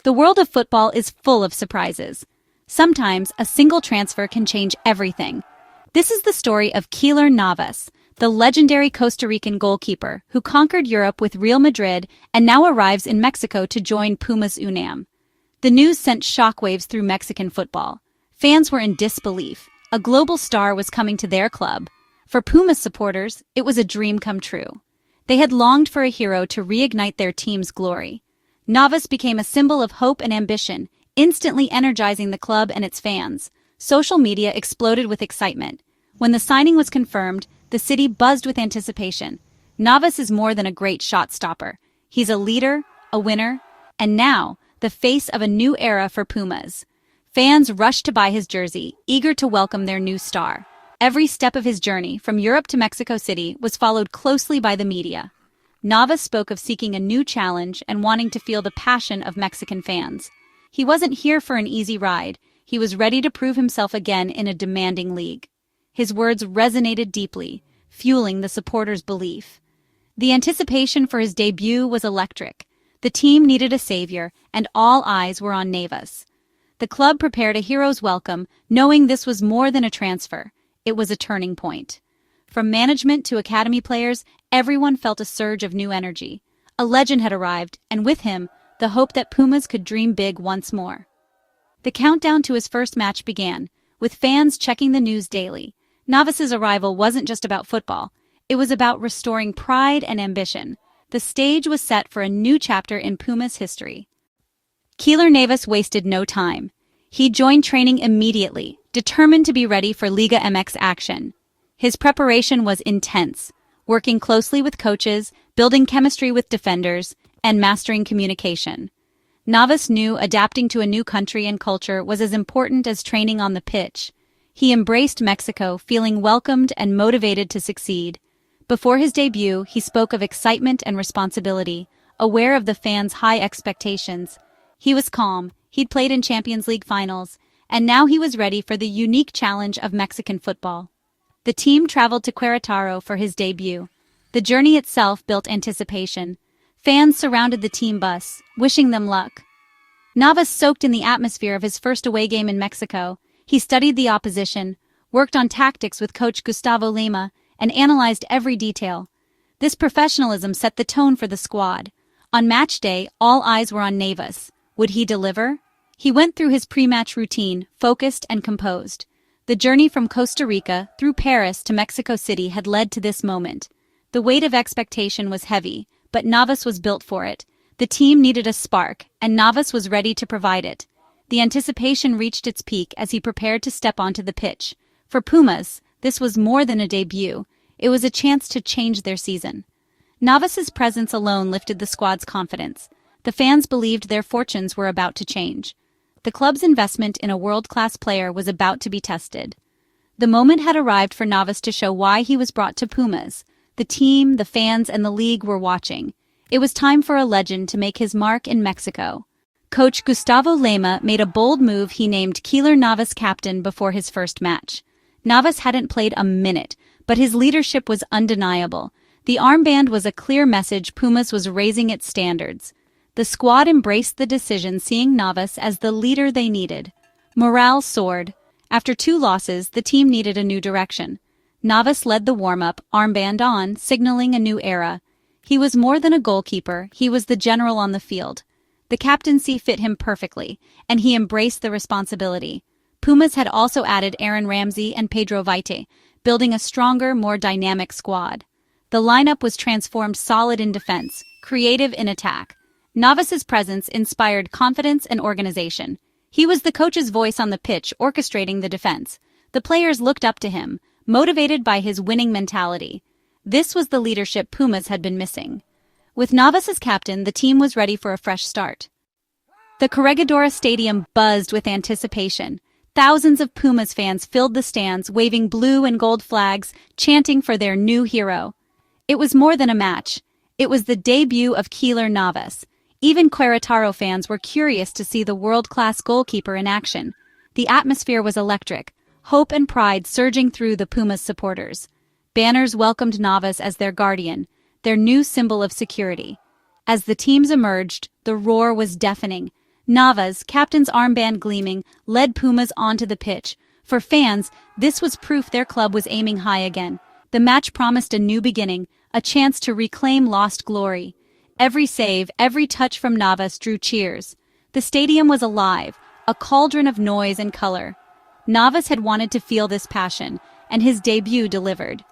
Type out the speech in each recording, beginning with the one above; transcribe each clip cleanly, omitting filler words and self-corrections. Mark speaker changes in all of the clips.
Speaker 1: The world of football is full of surprises. Sometimes a single transfer can change everything. This is the story of Keylor Navas, the legendary Costa Rican goalkeeper who conquered Europe with Real Madrid and now arrives in Mexico to join pumasvsqueretaro. The news sent shockwaves through Mexican football. Fans were in disbelief. A global star was coming to their club. For Pumas supporters, it was a dream come true. They had longed for a hero to reignite their team's glory. Navas became a symbol of hope and ambition, instantly energizing the club and its fans. Social media exploded with excitement. When the signing was confirmed, the city buzzed with anticipation. Navas is more than a great shot stopper. He's a leader, a winner, and now, the face of a new era for Pumas. Fans rushed to buy his jersey, eager to welcome their new star. Every step of his journey, from Europe to Mexico City, was followed closely by the media. Navas spoke of seeking a new challenge and wanting to feel the passion of Mexican fans. He wasn't here for an easy ride. He was ready to prove himself again in a demanding league. His words resonated deeply, fueling the supporters' belief. The anticipation for his debut was electric. The team needed a savior, and all eyes were on Navas. The club prepared a hero's welcome, knowing this was more than a transfer. It was a turning point. From management to academy players, everyone felt a surge of new energy. A legend had arrived, and with him, the hope that Pumas could dream big once more. The countdown to his first match began, with fans checking the news daily. Navas's arrival wasn't just about football. It was about restoring pride and ambition. The stage was set for a new chapter in Pumas history. Keylor Navas wasted no time. He joined training immediately, determined to be ready for Liga MX action. His preparation was intense, working closely with coaches, building chemistry with defenders, and mastering communication. Navas knew adapting to a new country and culture was as important as training on the pitch. He embraced Mexico, feeling welcomed and motivated to succeed. Before his debut, he spoke of excitement and responsibility, aware of the fans' high expectations. He was calm, he'd played in Champions League finals, and now he was ready for the unique challenge of Mexican football. The team traveled to Querétaro for his debut. The journey itself built anticipation. Fans surrounded the team bus, wishing them luck. Navas soaked in the atmosphere of his first away game in Mexico. He studied the opposition, worked on tactics with coach Gustavo Lema, and analyzed every detail. This professionalism set the tone for the squad. On match day, all eyes were on Navas. Would he deliver? He went through his pre-match routine, focused and composed. The journey from Costa Rica through Paris to Mexico City had led to this moment. The weight of expectation was heavy, but Navas was built for it. The team needed a spark, and Navas was ready to provide it. The anticipation reached its peak as he prepared to step onto the pitch. For Pumas, this was more than a debut. It was a chance to change their season. Navas's presence alone lifted the squad's confidence. The fans believed their fortunes were about to change. The club's investment in a world-class player was about to be tested. The moment had arrived for Navas to show why he was brought to Pumas. The team, the fans, and the league were watching. It was time for a legend to make his mark in Mexico. Coach Gustavo Lema made a bold move. He named Keylor Navas captain before his first match. Navas hadn't played a minute, but his leadership was undeniable. The armband was a clear message. Pumas was raising its standards. The squad embraced the decision, seeing Navas as the leader they needed. Morale soared. After 2 losses, the team needed a new direction. Navas led the warm-up, armband on, signaling a new era. He was more than a goalkeeper, he was the general on the field. The captaincy fit him perfectly, and he embraced the responsibility. Pumas had also added Ramsey and Pedro Vite, building a stronger, more dynamic squad. The lineup was transformed, solid in defense, creative in attack. Navas's presence inspired confidence and organization. He was the coach's voice on the pitch, orchestrating the defense. The players looked up to him, motivated by his winning mentality. This was the leadership Pumas had been missing. With Navas as captain, the team was ready for a fresh start. The Corregidora Stadium buzzed with anticipation. Thousands of Pumas fans filled the stands, waving blue and gold flags, chanting for their new hero. It was more than a match. It was the debut of Keylor Navas. Even Querétaro fans were curious to see the world-class goalkeeper in action. The atmosphere was electric, hope and pride surging through the Pumas supporters. Banners welcomed Navas as their guardian, their new symbol of security. As the teams emerged, the roar was deafening. Navas, captain's armband gleaming, led Pumas onto the pitch. For fans, this was proof their club was aiming high again. The match promised a new beginning, a chance to reclaim lost glory. Every save, every touch from Navas drew cheers. The stadium was alive, a cauldron of noise and color. Navas had wanted to feel this passion, and his debut delivered.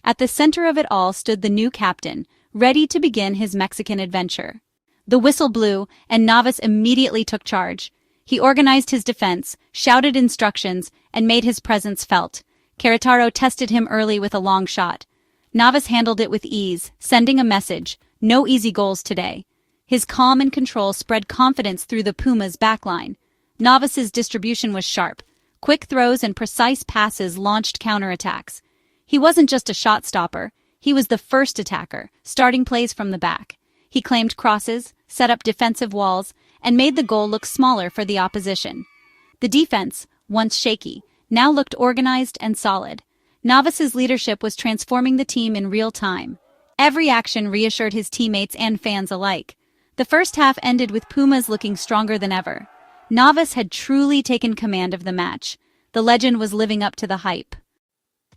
Speaker 1: At the center of it all stood the new captain, ready to begin his Mexican adventure. The whistle blew, and Navas immediately took charge. He organized his defense, shouted instructions, and made his presence felt. Querétaro tested him early with a long shot. Navas handled it with ease, sending a message: no easy goals today. His calm and control spread confidence through the Pumas' backline. Navas's distribution was sharp. Quick throws and precise passes launched counterattacks. He wasn't just a shot stopper, he was the first attacker, starting plays from the back. He claimed crosses, set up defensive walls, and made the goal look smaller for the opposition. The defense, once shaky, now looked organized and solid. Navas's leadership was transforming the team in real time. Every action reassured his teammates and fans alike. The first half ended with Pumas looking stronger than ever. Navas had truly taken command of the match. The legend was living up to the hype.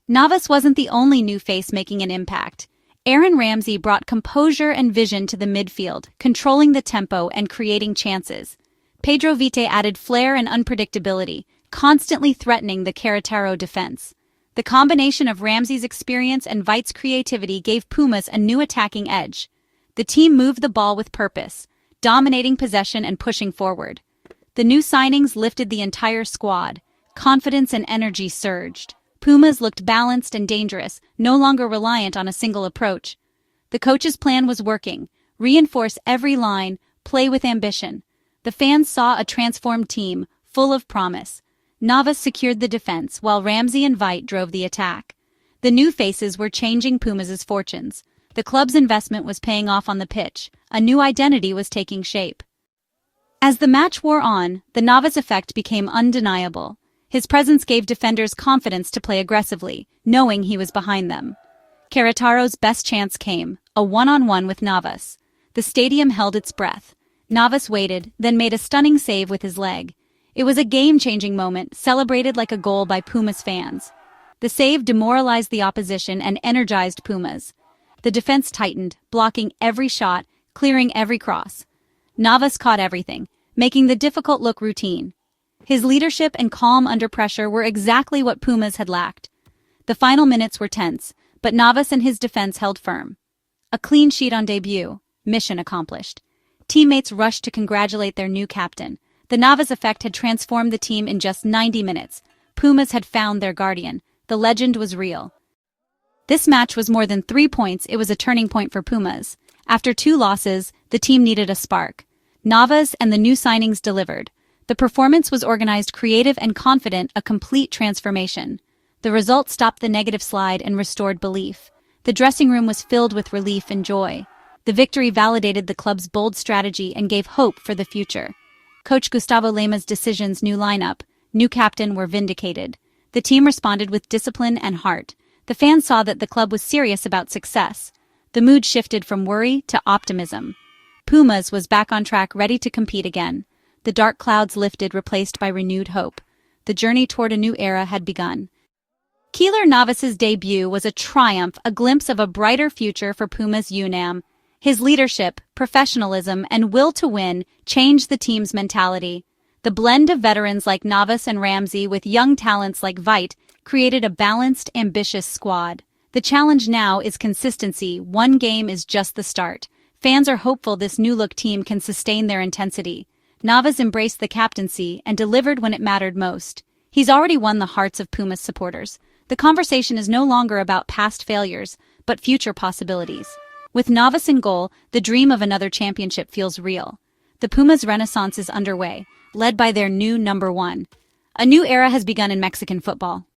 Speaker 1: Navas wasn't the only new face making an impact. Ramsey brought composure and vision to the midfield, controlling the tempo and creating chances. Pedro Vite added flair and unpredictability, constantly threatening the Querétaro defense. The combination of Ramsey's experience and Vite's creativity gave Pumas a new attacking edge. The team moved the ball with purpose, dominating possession and pushing forward. The new signings lifted the entire squad. Confidence and energy surged. Pumas looked balanced and dangerous, no longer reliant on a single approach. The coach's plan was working: reinforce every line, play with ambition. The fans saw a transformed team, full of promise. Navas secured the defense, while Ramsey and Vite drove the attack. The new faces were changing Pumas' fortunes. The club's investment was paying off on the pitch. A new identity was taking shape. As the match wore on, the Navas effect became undeniable. His presence gave defenders confidence to play aggressively, knowing he was behind them. Querétaro's best chance came, a one-on-one with Navas. The stadium held its breath. Navas waited, then made a stunning save with his leg. It was a game-changing moment, celebrated like a goal by Pumas fans. The save demoralized the opposition and energized Pumas. The defense tightened, blocking every shot, clearing every cross. Navas caught everything, making the difficult look routine. His leadership and calm under pressure were exactly what Pumas had lacked. The final minutes were tense, but Navas and his defense held firm. A clean sheet on debut, mission accomplished. Teammates rushed to congratulate their new captain. The Navas effect had transformed the team in just 90 minutes. Pumas had found their guardian. The legend was real. This match was more than 3 points. It was a turning point for Pumas. After 2 losses, the team needed a spark. Navas and the new signings delivered. The performance was organized, creative, and confident, a complete transformation. The result stopped the negative slide and restored belief. The dressing room was filled with relief and joy. The victory validated the club's bold strategy and gave hope for the future. Coach Gustavo Lema's decisions, new lineup, new captain were vindicated. The team responded with discipline and heart. The fans saw that the club was serious about success. The mood shifted from worry to optimism. Pumas was back on track, ready to compete again. The dark clouds lifted, replaced by renewed hope. The journey toward a new era had begun. Keylor Navas's debut was a triumph, a glimpse of a brighter future for Pumas UNAM. His leadership, professionalism, and will to win changed the team's mentality. The blend of veterans like Navas and Ramsey with young talents like Vite created a balanced, ambitious squad. The challenge now is consistency. One game is just the start. Fans are hopeful this new-look team can sustain their intensity. Navas embraced the captaincy and delivered when it mattered most. He's already won the hearts of Pumas supporters. The conversation is no longer about past failures, but future possibilities. With Navas in goal, the dream of another championship feels real. The Pumas renaissance is underway, led by their new number 1. A new era has begun in Mexican football.